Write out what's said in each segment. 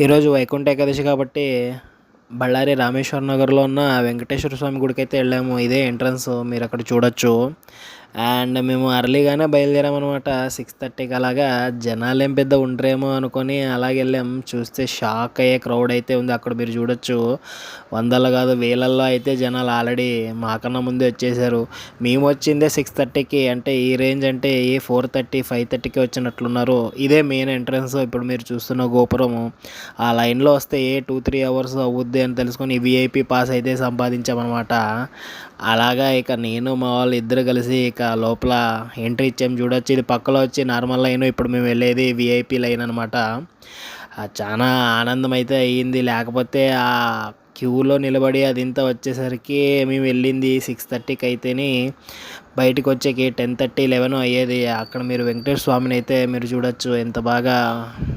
ఈరోజు వైకుంఠ ఏకాదశి కాబట్టి బళ్ళారి రామేశ్వర నగర్లో ఉన్న వెంకటేశ్వర స్వామి గుడికి అయితే వెళ్ళాము. ఇదే ఎంట్రన్స్, మీరు అక్కడ చూడొచ్చు. అండ్ మేము అర్లీగానే బయలుదేరామన్నమాట. 6:30కి అలాగా. జనాలు ఏం పెద్ద ఉండరేమో అనుకొని అలాగే వెళ్ళాం. చూస్తే షాక్ అయ్యే క్రౌడ్ అయితే ఉంది. అక్కడ మీరు చూడొచ్చు, వందలు కాదు వేలల్లో అయితే జనాలు ఆల్రెడీ మాకన్నా ముందే వచ్చేసారు. మేము వచ్చిందే 6:30కి, అంటే ఈ రేంజ్ అంటే ఏ 4:30 5:30కి వచ్చినట్లున్నారు. ఇదే మెయిన్ ఎంట్రన్స్. ఇప్పుడు మీరు చూస్తున్న గోపురము. ఆ లైన్లో వస్తే ఏ 2-3 అవర్స్ అవుద్ది అని తెలుసుకొని విఐపి పాస్ అయితే సంపాదించామన్నమాట. అలాగా ఇక నేను మా వాళ్ళు ఇద్దరు కలిసి ఇక లోపల ఎంట్రీ ఇచ్చాము. చూడొచ్చు, ఇది పక్కలో వచ్చి నార్మల్ లైన్, ఇప్పుడు మేము వెళ్ళేది విఐపి లైన్ అనమాట. చాలా ఆనందం అయితే అయ్యింది. లేకపోతే ఆ క్యూలో నిలబడి అది ఇంత వచ్చేసరికి మేము వెళ్ళింది 6:30కి అయితేని బయటకు వచ్చేకి 10:30 11 అయ్యేది. అక్కడ మీరు వెంకటేశ్వర స్వామిని అయితే మీరు చూడొచ్చు, ఎంత బాగా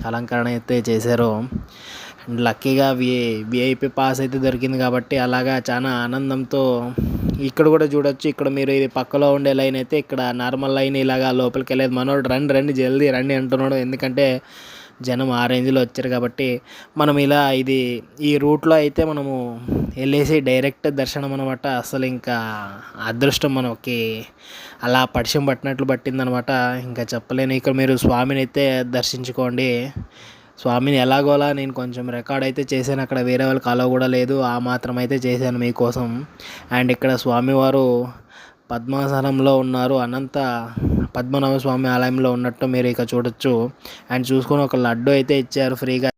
అలంకరణ అయితే చేశారో. అండ్ లక్కీగా విఐపి పాస్ అయితే దొరికింది కాబట్టి అలాగా చాలా ఆనందంతో ఇక్కడ కూడా చూడొచ్చు. ఇక్కడ మీరు ఇది పక్కలో ఉండే లైన్ అయితే ఇక్కడ నార్మల్ లైన్, ఇలాగా లోపలికి వెళ్ళేది. మనోడు రండి రండి జల్దీ రండి అంటున్నాడు. ఎందుకంటే జనం ఆ రేంజ్లో వచ్చారు కాబట్టి. మనం ఇలా ఈ రూట్లో అయితే మనము వెళ్ళేసి డైరెక్ట్ దర్శనం అనమాట. అసలు ఇంకా అదృష్టం మనకి అలా పరిచయం పట్టినట్లు పట్టిందనమాట. ఇంకా చెప్పలేను. ఇక్కడ మీరు స్వామిని అయితే దర్శించుకోండి. స్వామిని ఎలాగోలా నేను కొంచెం రికార్డ్ అయితే చేశాను. అక్కడ వేరే వాళ్ళకి అలో కూడా లేదు, ఆ మాత్రం అయితే చేశాను మీకోసం. అండ్ ఇక్కడ స్వామివారు పద్మాసనంలో ఉన్నారు. అనంత పద్మనాభ స్వామి ఆలయంలో ఉన్నట్టు మీరు ఇక చూడొచ్చు. అండ్ చూసుకొని ఒక లడ్డు అయితే ఇచ్చారు ఫ్రీగా.